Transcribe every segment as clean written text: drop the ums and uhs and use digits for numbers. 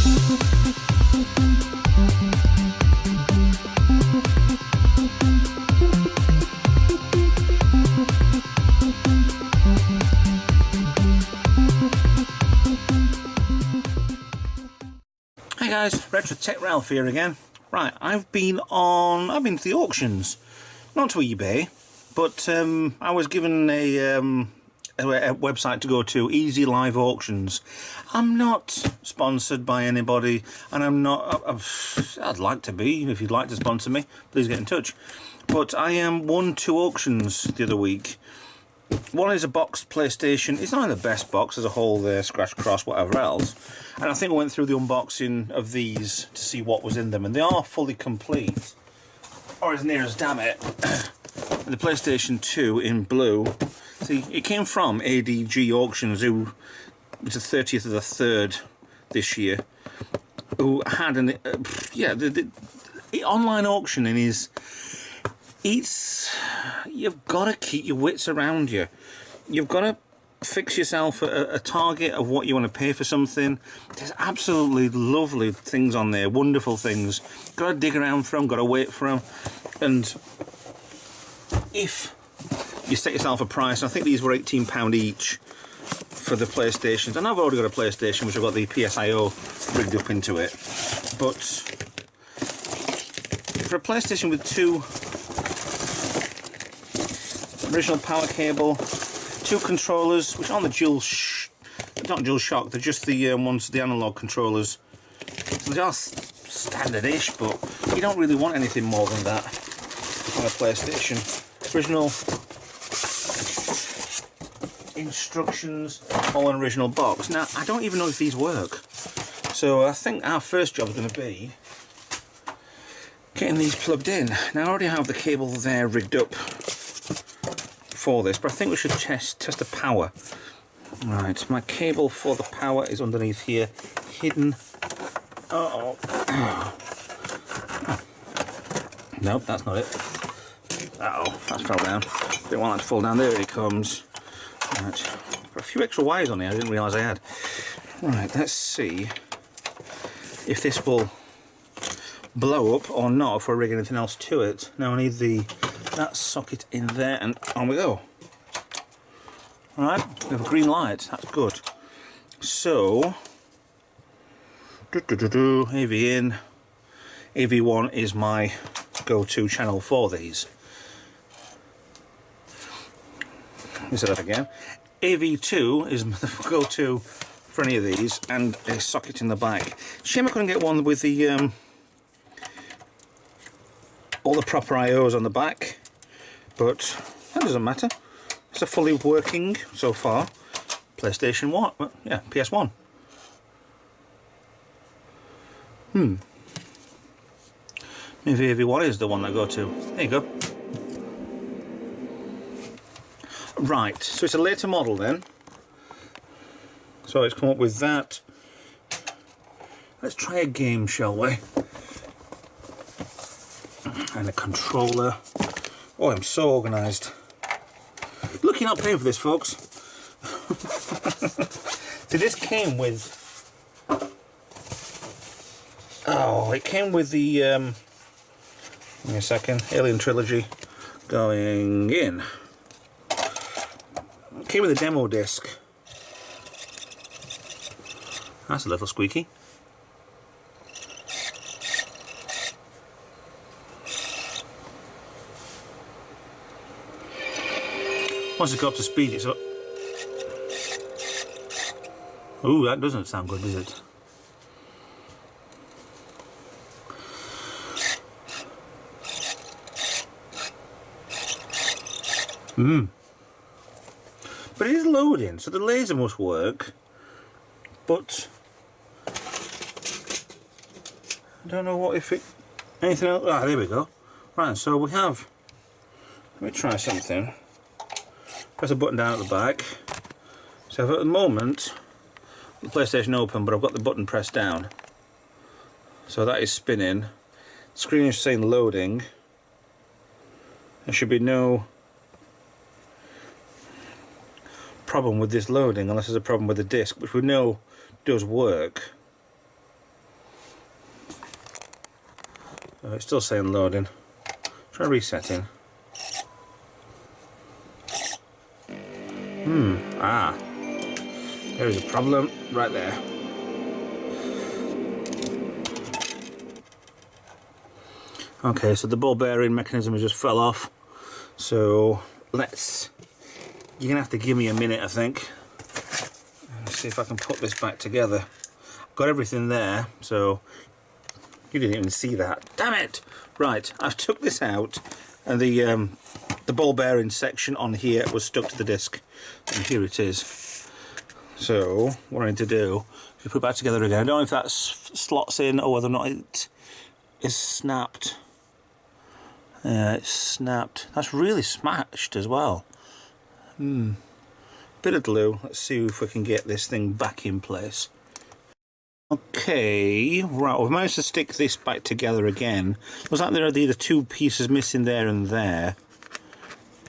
Hi guys, Retro Tech Ralph here again. Right, I've been to the auctions, not to eBay, but I was given a website to go to, Easy Live Auctions. I'm not sponsored by anybody, and I'm not. I'd like to be. If you'd like to sponsor me, please get in touch. But I won 2 auctions the other week. One is a boxed PlayStation. It's not in the best box. There's a hole there, scratch across, whatever else. And I think I went through the unboxing of these to see what was in them, and they are fully complete, or as near as damn it. The PlayStation 2 in blue. See, it came from ADG Auctions, who was the 30th of the 3rd this year, who had an the online auctioning is. You've got to keep your wits around you. You've got to fix yourself a target of what you want to pay for something. There's absolutely lovely things on there, wonderful things. Got to dig around for them, got to wait for them. And if you set yourself a price, I think these were £18 each for the PlayStations. And I've already got a PlayStation, which I've got the PSIO rigged up into it. But for a PlayStation with 2 original power cable, 2 controllers, which aren't the not dual shock, they're just the ones, the analog controllers. So they are standard-ish, but you don't really want anything more than that on a PlayStation. Original instructions, all in original box. Now, I don't even know if these work, so I think our first job is going to be getting these plugged in. Now, I already have the cable there rigged up for this, but I think we should test the power. Right, my cable for the power is underneath here, hidden. Uh-oh. Nope, that's not it. Uh-oh, that's fell down. Didn't want that to fall down. There it comes. Right, got a few extra wires on here I didn't realise I had. Right, let's see if this will blow up or not if I rig anything else to it. Now I need that socket in there, and on we go. Alright, we have a green light, that's good. So, AV in. AV1 is my go-to channel for these. Let me say that again. AV2 is the go-to for any of these, and a socket in the back. Shame I couldn't get one with the all the proper IOs on the back, but that doesn't matter. It's a fully working, so far, PlayStation 1, yeah, PS1. Maybe AV1 is the one I go to. There you go. Right, so it's a later model then. So it's come up with that. Let's try a game, shall we? And a controller. Oh, I'm so organised. Look, you're not paying for this, folks. So this came with... Oh, it came with the... give me a second. Alien Trilogy going in. It came with a demo disc. That's a little squeaky. Once it got up to speed, it's up. Ooh, that doesn't sound good, does it? But it is loading, so the laser must work. But I don't know what if it. Anything else? Ah, there we go. Right, so we have. Let me try something. Press a button down at the back. So at the moment, the PlayStation open, but I've got the button pressed down. So that is spinning. The screen is saying loading. There should be no problem with this loading unless there's a problem with the disc, which we know does work. So it's still saying loading. Try resetting. There is a problem right there. Okay, so the ball bearing mechanism just fell off. So you're gonna have to give me a minute, I think. Let's see if I can put this back together. Got everything there, so you didn't even see that. Damn it! Right, I've took this out, and the ball bearing section on here was stuck to the disc, and here it is. So what I need to do is put it back together again. I don't know if that slots in or whether or not it is snapped. It's snapped. That's really smashed as well. Bit of glue. Let's see if we can get this thing back in place. Okay, right, we've managed to stick this back together again. Looks like there are either two pieces missing there and there.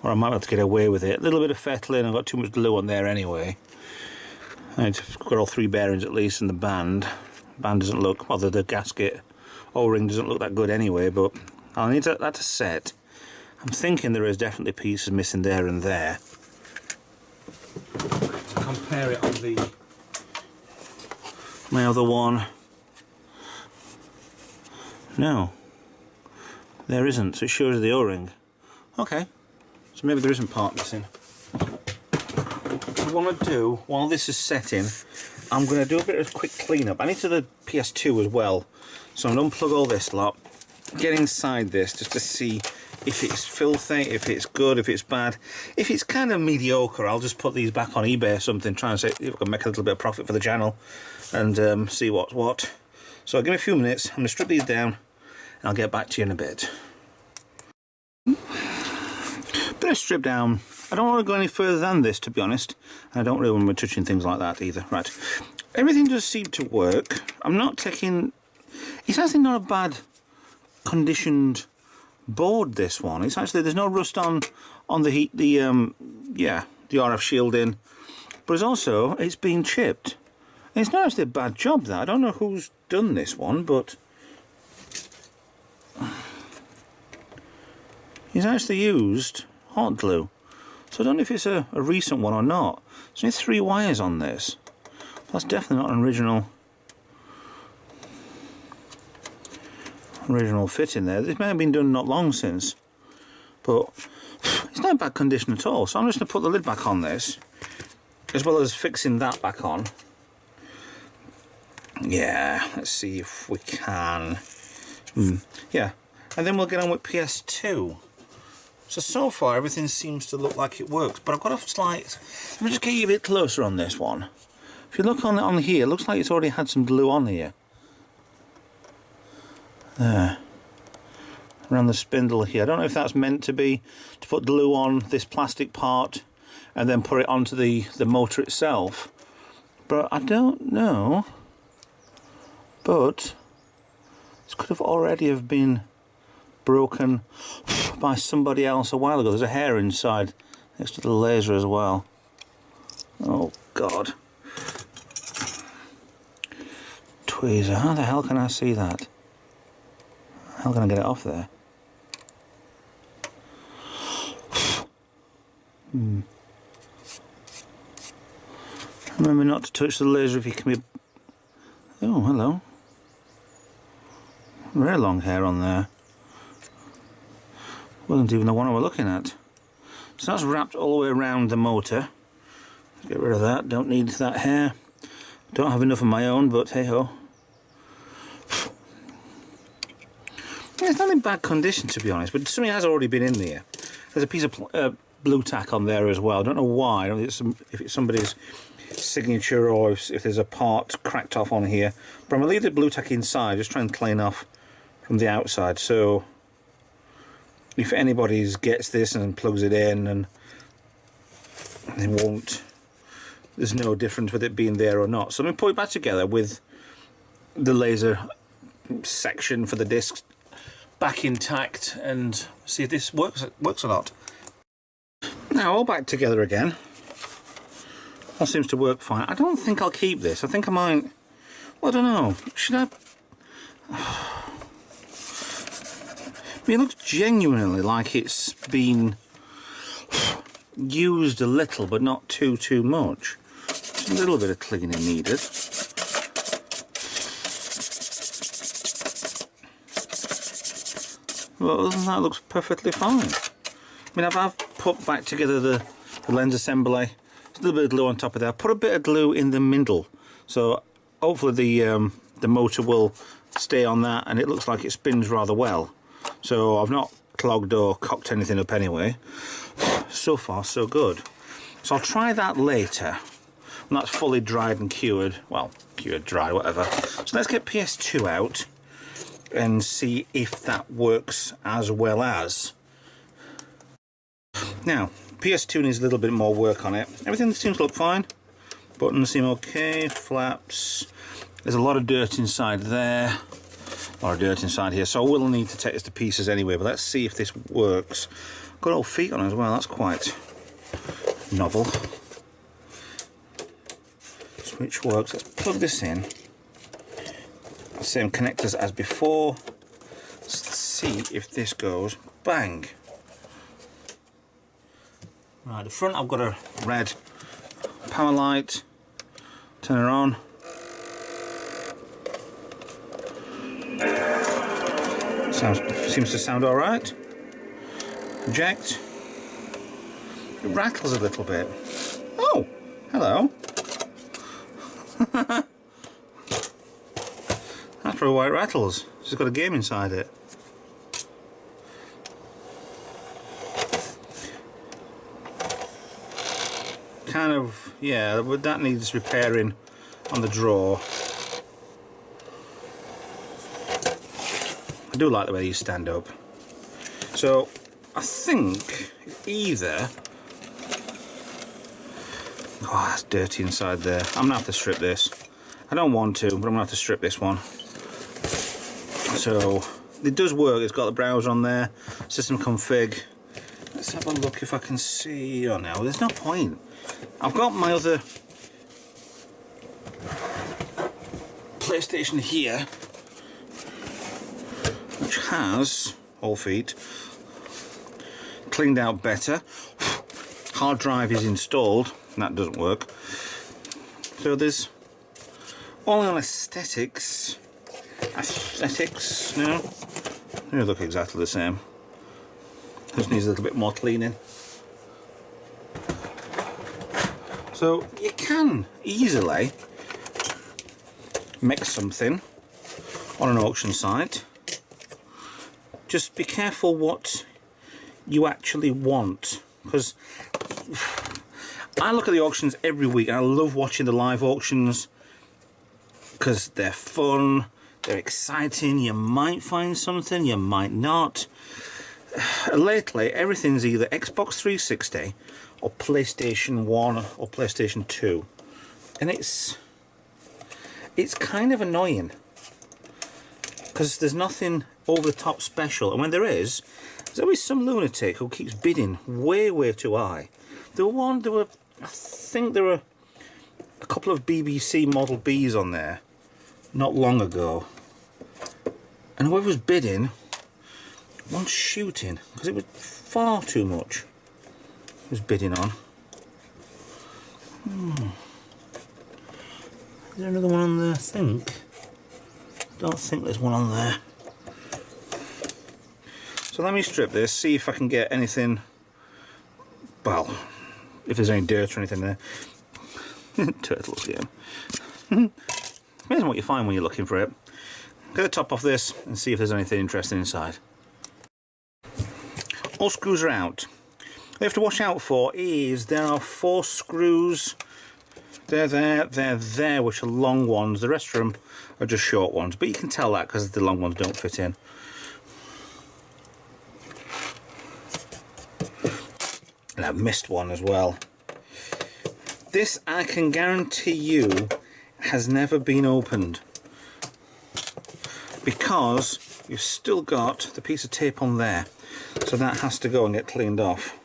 Or I might be able to get away with it. A little bit of fettling, I've got too much glue on there anyway. I've got all three bearings at least in the band. Band doesn't look, well, the gasket O-ring doesn't look that good anyway, but I'll need that to set. I'm thinking there is definitely pieces missing there and there. To compare it on my other one. No, there isn't, so it shows the O-ring. Okay, so maybe there isn't part missing. What I want to do, while this is setting, I'm going to do a bit of quick cleanup. I need to do the PS2 as well, so I'm going to unplug all this lot, get inside this just to see if it's filthy, if it's good, if it's bad. If it's kind of mediocre, I'll just put these back on eBay or something, try and see if I can make a little bit of profit for the channel, and see what's what. So give me a few minutes, I'm going to strip these down, and I'll get back to you in a bit. Bit of strip down. I don't want to go any further than this, to be honest. I don't really want to be touching things like that either. Right, everything does seem to work. I'm not taking... It's actually not a bad conditioned board, this one. It's actually, there's no rust on the RF shielding, but it's been chipped. And it's not actually a bad job, that. I don't know who's done this one, but he's actually used hot glue. So I don't know if it's a recent one or not. There's only 3 wires on this. That's definitely not an original fit in there. This may have been done not long since, but it's not in bad condition at all. So I'm just going to put the lid back on this, as well as fixing that back on. Yeah, let's see if we can. Yeah, and then we'll get on with PS2. So far everything seems to look like it works, but I've got a slight... Let me just get you a bit closer on this one. If you look on here, it looks like it's already had some glue on here. There. Around the spindle here. I don't know if that's meant to be to put glue on this plastic part and then put it onto the motor itself. But I don't know. But this could have already have been broken by somebody else a while ago. There's a hair inside next to the laser as well. Oh God. Tweezer, how the hell can I see that? How can I get it off there? Remember not to touch the laser if you can be... Oh, hello. Very long hair on there. Wasn't even the one I was looking at. So that's wrapped all the way around the motor. Get rid of that, don't need that hair. Don't have enough of my own, but hey ho. It's not in bad condition, to be honest, but something has already been in there. There's a piece of blue tack on there as well. I don't know why. I don't know if it's somebody's signature or if there's a part cracked off on here. But I'm going to leave the blue tack inside, just try and clean off from the outside. So if anybody gets this and plugs it in, and they won't, there's no difference with it being there or not. So I'm going to put it back together with the laser section for the discs back intact and see if this works or not. Now all back together again. All seems to work fine. I don't think I'll keep this. I think I might... Well, I don't know. Should I... mean, it looks genuinely like it's been used a little, but not too much. Just a little bit of cleaning needed. Well, other than that, it looks perfectly fine. I mean, I've put back together the lens assembly. There's a little bit of glue on top of there. I put a bit of glue in the middle, so hopefully the motor will stay on that, and it looks like it spins rather well. So I've not clogged or cocked anything up anyway. So far, so good. So I'll try that later when that's fully dried and cured. Well, cured, dry, whatever. So let's get PS2 out and see if that works as well as. Now, PS2 needs a little bit more work on it. Everything seems to look fine. Buttons seem okay, flaps. There's a lot of dirt inside there. A lot of dirt inside here, so I will need to take this to pieces anyway, but let's see if this works. Got old feet on it as well, that's quite novel. Switch works. Let's plug this in. Same connectors as before. Let's see if this goes. Bang! Right, the front I've got a red power light. Turn her on. Seems to sound alright. Eject. It rattles a little bit. Oh! Hello! That's probably why it rattles. It's just got a game inside it. Kind of, yeah, but that needs repairing on the drawer. I do like the way these stand up. So I think either, oh, that's dirty inside there. I'm gonna have to strip this. I don't want to, but I'm gonna have to strip this one. So it does work. It's got the browser on there, system config. Let's have a look if I can see. Oh no, there's no point. I've got my other PlayStation here, which has all feet cleaned out better. Hard drive is installed, and that doesn't work. So there's all on aesthetics. No, they look exactly the same. Just needs a little bit more cleaning. So you can easily make something on an auction site. Just be careful what you actually want, because I look at the auctions every week and I love watching the live auctions because they're fun, they're exciting. You might find something, you might not. Lately everything's either Xbox 360 or PlayStation 1 or PlayStation 2, and it's kind of annoying because there's nothing over the top special, and when there's always some lunatic who keeps bidding way too high. I think there were a couple of BBC Model Bs on there not long ago, and whoever was bidding was shooting because it was far too much. Was bidding on. Is there another one on there? Don't think there's one on there. So let me strip this, see if I can get anything, well, if there's any dirt or anything there. Turtles again. Depends on what you find when you're looking for it. Get the top off this and see if there's anything interesting inside. All screws are out. What you have to watch out for is there are 4 screws. They're there, which are long ones. The rest of them are just short ones, but you can tell that because the long ones don't fit in. And I've missed one as well. This, I can guarantee you, has never been opened because you've still got the piece of tape on there, so that has to go and get cleaned off.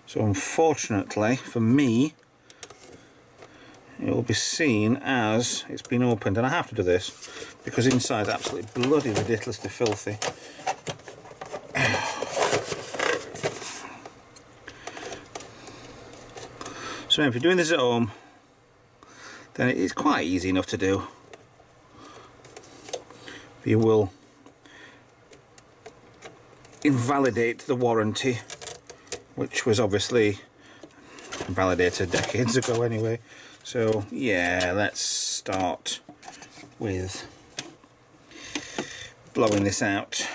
So unfortunately for me, it will be seen as it's been opened, and I have to do this because inside is absolutely bloody ridiculously filthy. So if you're doing this at home, then it is quite easy enough to do. You will invalidate the warranty, which was obviously validated decades ago anyway. So yeah, let's start with blowing this out.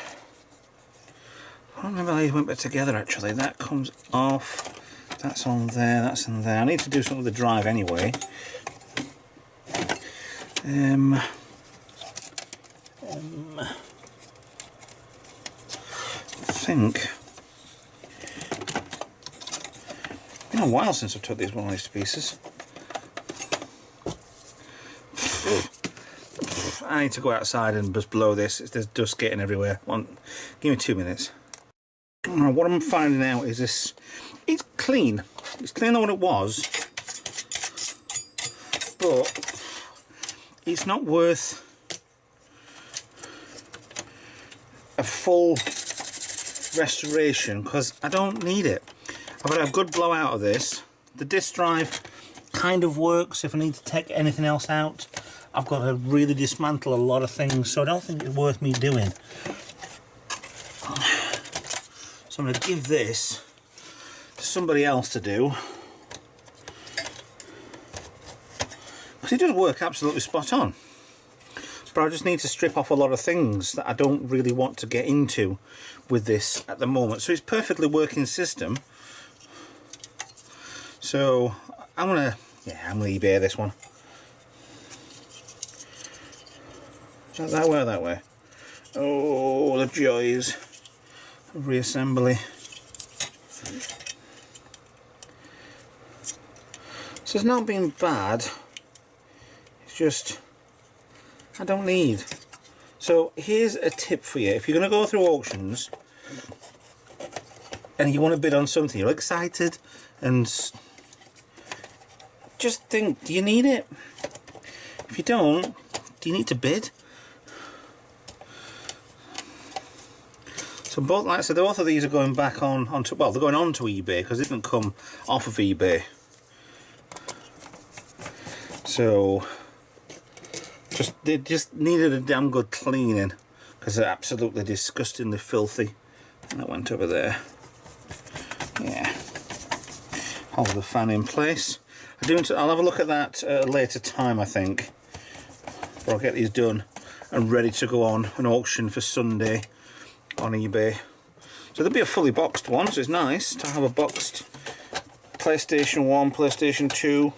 I don't remember how you went back together actually. That comes off, that's on there, that's on there. I need to do something with the drive anyway. I think it's been a while since I've took these one of these to pieces. I need to go outside and just blow this. There's dust getting everywhere. Give me 2 minutes. What I'm finding out is this. It's clean. It's cleaner than what it was, but it's not worth a full restoration because I don't need it. I've had a good blowout of this. The disk drive kind of works if I need to take anything else out. I've got to really dismantle a lot of things, so I don't think it's worth me doing. So I'm going to give this to somebody else to do, because it does work absolutely spot on. But I just need to strip off a lot of things that I don't really want to get into with this at the moment. So it's a perfectly working system. So I'm gonna eBay this one. Is that way or that way? Oh, the joys of reassembly. So it's not been bad. It's just I don't need. So here's a tip for you. If you're going to go through auctions and you want to bid on something, you're excited and just think, do you need it? If you don't, do you need to bid? So both, like I said, both of these are going back onto, well, they're going onto eBay because they didn't come off of eBay. So they just needed a damn good cleaning because they're absolutely disgustingly filthy. And that went over there. Yeah. Hold the fan in place. I'll have a look at that at a later time, I think. But I'll get these done and ready to go on an auction for Sunday on eBay. So there'll be a fully boxed one, so it's nice to have a boxed PlayStation 1, PlayStation 2.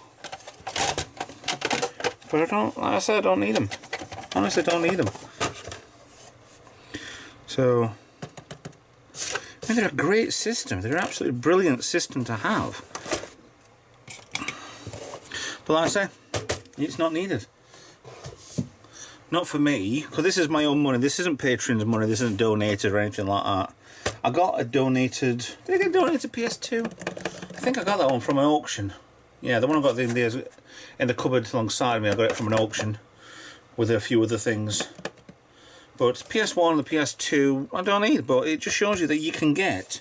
But I don't, like I said, I don't need them. Honestly, don't need them. So, I mean, they're a great system. They're an absolutely brilliant system to have. But like I say, it's not needed. Not for me, because this is my own money. This isn't Patreon's money. This isn't donated or anything like that. I got a donated... Did I get donated PS2? I think I got that one from an auction. Yeah, the one I got in the cupboard alongside me, I got it from an auction with a few other things. But PS1 and the PS2, I don't need, but it just shows you that you can get...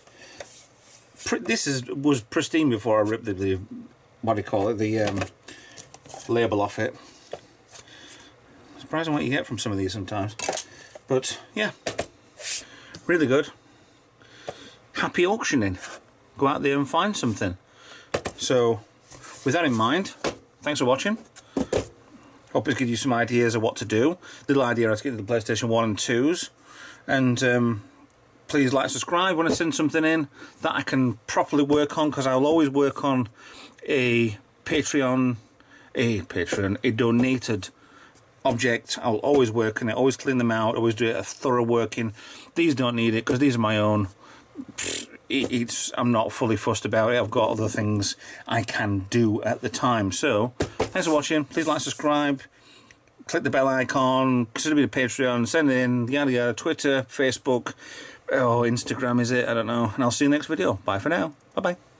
This was pristine before I ripped the what do you call it, the label off it. Surprising what you get from some of these sometimes. But yeah, really good. Happy auctioning. Go out there and find something. So, with that in mind, thanks for watching. Hope it's given you some ideas of what to do. Little idea how to get to the PlayStation 1 and 2s. And please like, subscribe when I send something in that I can properly work on, because I'll always work on a donated object. I'll always work on it, always clean them out, always do it a thorough working. These don't need it because these are my own. I'm not fully fussed about it. I've got other things I can do at the time. So thanks for watching. Please like, subscribe, click the bell icon, consider me a Patreon, send it in, yada yada, Twitter, Facebook, or Instagram is it, I don't know. And I'll see you next video. Bye for now. Bye bye.